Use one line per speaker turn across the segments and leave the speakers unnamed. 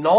9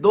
2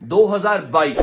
2022,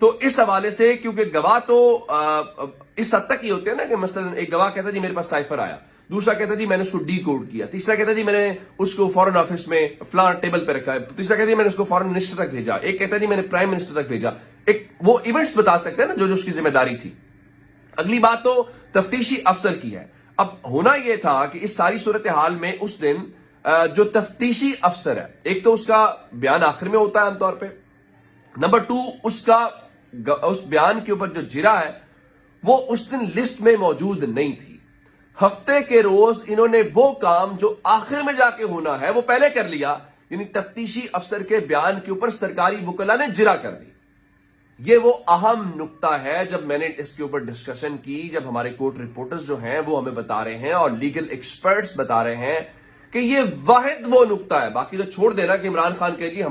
تو اس حوالے سے کیونکہ گواہ تو اس حد تک ہی ہوتے ہیں نا کہ مثلا ایک گواہ کہتا ہے جی میرے پاس سائفر آیا، دوسرا کہتا ہے جی میں نے اس کو ڈی کوڈ کیا، تیسرا کہتا ہے جی میں نے اس کو فورن آفس میں فلاں ٹیبل پہ رکھا ہے، تیسرا کہتا ہے میں نے اس کو فورن منسٹر تک بھیجا، ایک کہتا ہے جی میں نے پرائم منسٹر تک بھیجا، ایک وہ ایونٹس بتا سکتے ہیں نا جو اس کی ذمہ داری تھی۔ اگلی بات تو تفتیشی افسر کی ہے۔ اب ہونا یہ تھا کہ اس ساری صورتحال میں اس دن جو تفتیشی افسر ہے، ایک تو اس کا بیان آخر میں ہوتا ہے عام طور پہ، نمبر 2 اس بیان کے اوپر جو جرا ہے وہ اس دن لسٹ میں موجود نہیں تھی۔ ہفتے کے روز انہوں نے وہ کام جو آخر میں جا کے ہونا ہے وہ پہلے کر لیا، یعنی تفتیشی افسر کے بیان کے اوپر سرکاری وکلا نے جرا کر دی۔ یہ وہ اہم نقطہ ہے جب میں نے اس کے اوپر ڈسکشن کی، جب ہمارے کورٹ رپورٹرز جو ہیں وہ ہمیں بتا رہے ہیں اور لیگل ایکسپرٹس بتا رہے ہیں کہ یہ واحد وہ نقطہ ہے۔ باقی تو چھوڑ دینا کہ عمران خان کہے جی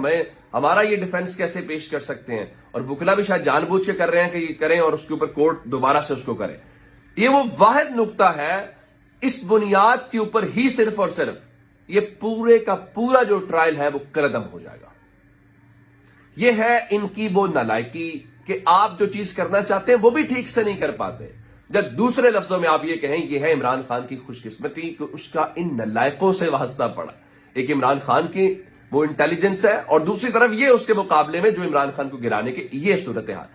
ہمارا یہ ڈیفنس کیسے پیش کر سکتے ہیں، اور وکلا بھی شاید جان بوجھ کے کر رہے ہیں کہ یہ کریں اور اس کے اوپر کورٹ دوبارہ سے اس کو کرے۔ یہ وہ واحد نقطہ ہے، اس بنیاد کے اوپر ہی صرف اور صرف یہ پورے کا پورا جو ٹرائل ہے وہ کردم ہو جائے گا۔ یہ ہے ان کی وہ نالائکی کہ آپ جو چیز کرنا چاہتے ہیں وہ بھی ٹھیک سے نہیں کر پاتے، جب دوسرے لفظوں میں آپ یہ کہیں یہ ہے عمران خان کی خوش قسمتی کہ اس کا ان نالائقوں سے واسطہ پڑا۔ ایک عمران خان کی وہ انٹیلیجنس ہے اور دوسری طرف یہ اس کے مقابلے میں جو عمران خان کو گرانے کے یہ صورتحال۔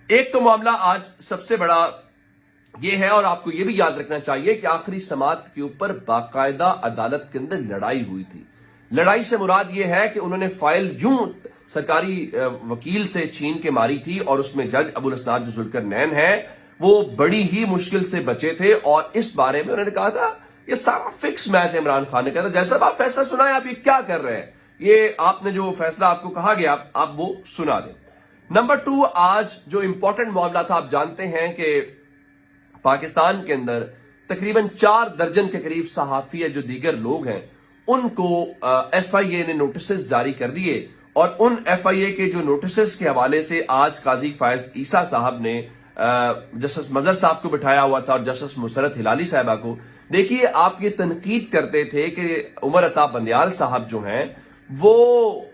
ایک تو معاملہ آج سب سے بڑا یہ ہے، اور آپ کو یہ بھی یاد رکھنا چاہیے کہ آخری سماعت کے اوپر باقاعدہ عدالت کے اندر لڑائی ہوئی تھی۔ لڑائی سے مراد یہ ہے کہ انہوں نے فائل یوں سرکاری وکیل سے چھین کے ماری تھی، اور اس میں جج ابو الاسناد جو ذوالقرنین ہے وہ بڑی ہی مشکل سے بچے تھے، اور اس بارے میں انہوں نے کہا تھا یہ سارا فکس میچ ہے۔ عمران خان نے کہا تھا جج صاحب آپ فیصلہ سنائیں، آپ یہ کیا کر رہے ہیں، یہ آپ نے جو فیصلہ آپ کو کہا گیا آپ وہ سنا دیں۔ نمبر 2 آج جو امپورٹنٹ معاملہ تھا، آپ جانتے ہیں کہ پاکستان کے اندر تقریباً 4 درجن کے قریب صحافی جو دیگر لوگ ہیں ان کو ایف آئی اے نے نوٹسز جاری کر دیے، اور ان ایف آئی اے کے جو نوٹسز کے حوالے سے آج قاضی فائز عیسیٰ صاحب نے جسٹس مظہر صاحب کو بٹھایا ہوا تھا اور جسٹس مسرت ہلالی صاحبہ کو۔ دیکھیے آپ یہ تنقید کرتے تھے کہ عمر عطا بندیال صاحب جو ہیں وہ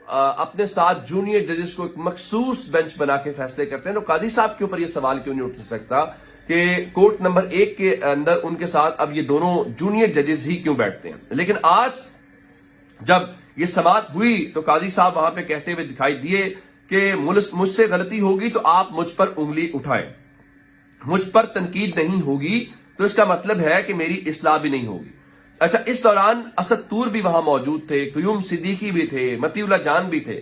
اپنے ساتھ جونیئر ججز کو ایک مخصوص بینچ بنا کے فیصلے کرتے ہیں، تو قاضی صاحب کے اوپر یہ سوال کیوں نہیں اٹھ سکتا کہ کورٹ نمبر 1 کے اندر ان کے ساتھ اب یہ دونوں جونیئر ججز ہی کیوں بیٹھتے ہیں؟ لیکن آج جب یہ سماعت ہوئی تو قاضی صاحب وہاں پہ کہتے ہوئے دکھائی دیے کہ مجھ سے غلطی ہوگی تو آپ مجھ پر انگلی اٹھائیں، مجھ پر تنقید نہیں ہوگی تو اس کا مطلب ہے کہ میری اصلاح بھی نہیں ہوگی۔ اچھا، اس دوران اسد طور بھی وہاں موجود تھے، قیوم صدیقی بھی تھے، متی اللہ جان بھی تھے۔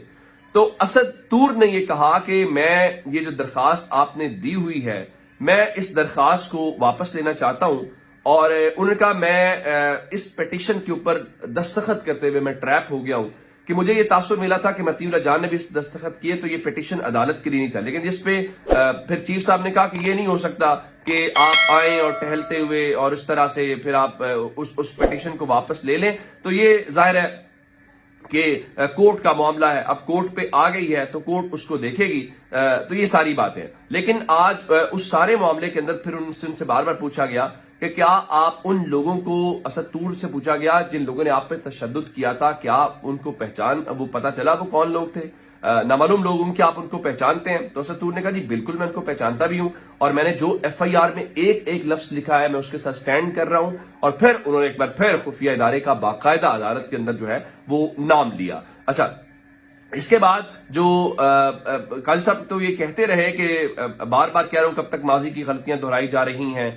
تو اسد طور نے یہ کہا کہ میں یہ جو درخواست آپ نے دی ہوئی ہے میں اس درخواست کو واپس لینا چاہتا ہوں، اور انہوں نے کہا میں اس پیٹیشن کے اوپر دستخط کرتے ہوئے میں ٹریپ ہو گیا ہوں کہ مجھے یہ تاثر ملا تھا کہ متی اللہ جان نے بھی اس دستخط کیے تو یہ پیٹیشن عدالت کے لیے نہیں تھا، لیکن جس پہ پھر چیف صاحب نے کہا کہ یہ نہیں ہو سکتا کہ آپ آئیں اور ٹہلتے ہوئے اور اس طرح سے پھر آپ اس پیٹیشن کو واپس لے لیں، تو یہ ظاہر ہے کہ کورٹ کا معاملہ ہے، اب کورٹ پہ آ گئی ہے تو کورٹ اس کو دیکھے گی، تو یہ ساری باتیں۔ لیکن آج اس سارے معاملے کے اندر پھر ان سے بار بار پوچھا گیا کہ کیا آپ ان لوگوں کو، اسد طور سے پوچھا گیا جن لوگوں نے آپ پہ تشدد کیا تھا، کیا ان کو پہچان وہ پتا چلا وہ کون لوگ تھے؟ نامعلوم لوگوں کی آپ ان کو پہچانتے ہیں؟ تو اسد طور نے کہا جی بالکل میں ان کو پہچانتا بھی ہوں، اور میں نے جو ایف آئی آر میں ایک لفظ لکھا ہے میں اس کے ساتھ سٹینڈ کر رہا ہوں۔ اور پھر انہوں نے ایک بار پھر خفیہ ادارے کا باقاعدہ عدالت کے اندر جو ہے وہ نام لیا۔ اچھا، اس کے بعد جو قاضی صاحب تو یہ کہتے رہے کہ بار بار کہہ رہا ہوں کب تک ماضی کی غلطیاں دہرائی جا رہی ہیں،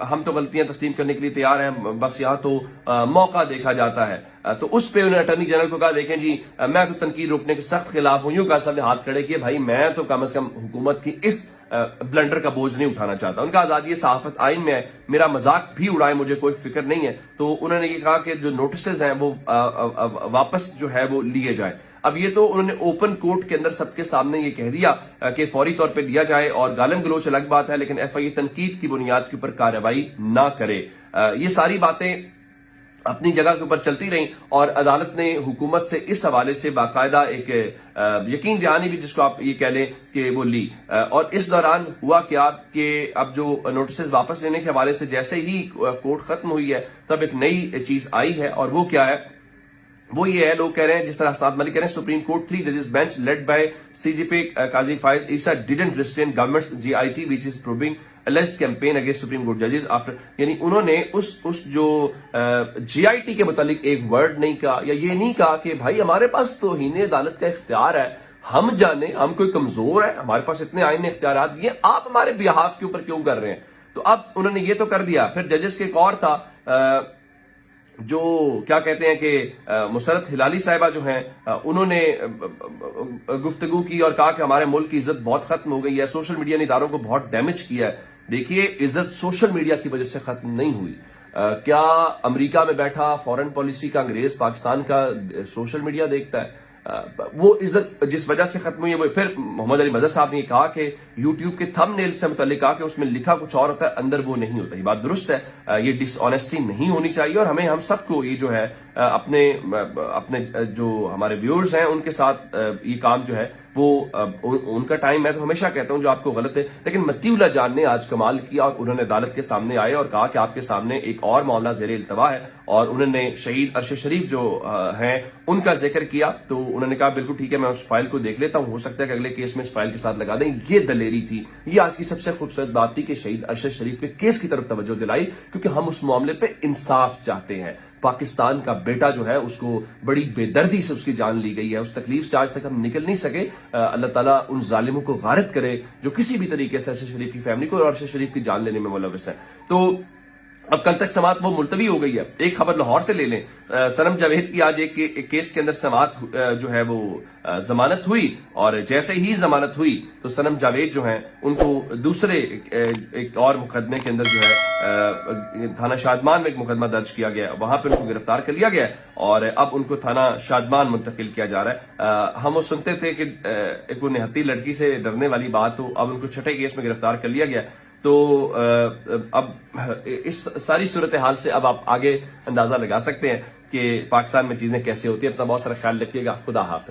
ہم تو غلطیاں تسلیم کرنے کے لیے تیار ہیں، بس یہاں تو موقع دیکھا جاتا ہے۔ تو اس پہ انہوں نے اٹارنی جنرل کو کہا دیکھیں جی میں تو تنقید روکنے کے سخت خلاف ہوں، یوں قاضی صاحب نے ہاتھ کھڑے کیے، بھائی میں تو کم از کم حکومت کی اس بلنڈر کا بوجھ نہیں اٹھانا چاہتا۔ ان کا آزادی صحافت آئین میں ہے، میرا مذاق بھی اڑائے مجھے کوئی فکر نہیں ہے۔ تو انہوں نے یہ کہا کہ جو نوٹسز ہیں وہ واپس جو ہے وہ لیے جائیں۔ اب یہ تو انہوں نے اوپن کورٹ کے اندر سب کے سامنے یہ کہہ دیا کہ فوری طور پہ دیا جائے، اور گالن گلوچ الگ بات ہے، لیکن ایف آئی اے تنقید کی بنیاد کے اوپر کارروائی نہ کرے۔ یہ ساری باتیں اپنی جگہ کے اوپر چلتی رہیں، اور عدالت نے حکومت سے اس حوالے سے باقاعدہ ایک یقین دہانی بھی جس کو آپ یہ کہہ لیں کہ وہ لی۔ اور اس دوران ہوا کیا کہ اب جو نوٹسز واپس لینے کے حوالے سے جیسے ہی کورٹ ختم ہوئی ہے تب ایک نئی چیز آئی ہے، اور وہ کیا ہے وہ یہ ہے، لوگ کہہ رہے ہیں جس طرح اسد ملک کہہ رہے ہیں سپریم کورٹ 3 ججز bench led by C J P Qazi Faez Isa didn't restrain government's J I T which is proving alleged campaign against Supreme Court judges after، یعنی انہوں نے اس جو جی آئی ٹی کے متعلق ایک ورڈ نہیں کہا، یا یہ نہیں کہا کہ بھائی ہمارے پاس توہین عدالت کا اختیار ہے، ہم جانے ہم کوئی کمزور ہے، ہمارے پاس اتنے آئینی اختیارات، یہ آپ ہمارے بیہاف کے اوپر کیوں کر رہے ہیں؟ تو اب انہوں نے یہ تو کر دیا۔ پھر ججز کے ایک اور تھا جو کیا کہتے ہیں کہ مسرت ہلالی صاحبہ جو ہیں، انہوں نے گفتگو کی اور کہا کہ ہمارے ملک کی عزت بہت ختم ہو گئی ہے، سوشل میڈیا نے اداروں کو بہت ڈیمیج کیا ہے۔ دیکھیے، عزت سوشل میڈیا کی وجہ سے ختم نہیں ہوئی۔ کیا امریکہ میں بیٹھا فارن پالیسی کا انگریز پاکستان کا سوشل میڈیا دیکھتا ہے؟ وہ عزت جس وجہ سے ختم ہوئی ہے وہ پھر محمد علی مظہر صاحب نے کہا کہ یوٹیوب کے تھم نیل سے متعلق کہا کہ اس میں لکھا کچھ اور ہوتا ہے، اندر وہ نہیں ہوتا۔ یہ بات درست ہے، یہ ڈس آنیسٹی نہیں ہونی چاہیے، اور ہم سب کو یہ جو ہے اپنے جو ہمارے ویورز ہیں ان کے ساتھ یہ کام جو ہے وہ ان کا ٹائم، میں تو ہمیشہ کہتا ہوں جو آپ کو غلط ہے، لیکن متی اللہ جان نے آج کمال کیا اور انہوں نے عدالت کے سامنے آئے اور کہا کہ آپ کے سامنے ایک اور معاملہ زیر التوا ہے، اور انہوں نے شہید ارشد شریف جو ہیں ان کا ذکر کیا، تو انہوں نے کہا بالکل ٹھیک ہے، میں اس فائل کو دیکھ لیتا ہوں، ہو سکتا ہے کہ اگلے کیس میں اس فائل کے ساتھ لگا دیں۔ یہ دلیری تھی، یہ آج کی سب سے خوبصورت بات تھی کہ شہید ارشد شریف کے کیس کی طرف توجہ دلائی، کیونکہ ہم اس معاملے پہ انصاف چاہتے ہیں۔ پاکستان کا بیٹا جو ہے اس کو بڑی بے دردی سے اس کی جان لی گئی ہے، اس تکلیف سے آج تک ہم نکل نہیں سکے۔ اللہ تعالیٰ ان ظالموں کو غارت کرے جو کسی بھی طریقے سے ارشد شریف کی فیملی کو اور ارشد شریف کی جان لینے میں ملوث ہے۔ تو اب کل تک سماعت وہ ملتوی ہو گئی ہے۔ ایک خبر لاہور سے لے لیں، سنم جاوید کی آج ایک کیس کے اندر سماعت جو ہے وہ ضمانت ہوئی، اور جیسے ہی ضمانت ہوئی تو سنم جاوید جو ہیں ان کو دوسرے ایک اور مقدمے کے اندر جو ہے تھانہ شادمان میں ایک مقدمہ درج کیا گیا، وہاں پہ ان کو گرفتار کر لیا گیا، اور اب ان کو تھانہ شادمان منتقل کیا جا رہا ہے۔ ہم وہ سنتے تھے کہ ایک وہ نہتی لڑکی سے ڈرنے والی بات ہو، اب ان کو چھٹے کیس میں گرفتار کر لیا گیا۔ تو اب اس ساری صورتحال سے اب آپ آگے اندازہ لگا سکتے ہیں کہ پاکستان میں چیزیں کیسے ہوتی ہیں۔ اپنا بہت سارا خیال رکھیے گا، خدا حافظ۔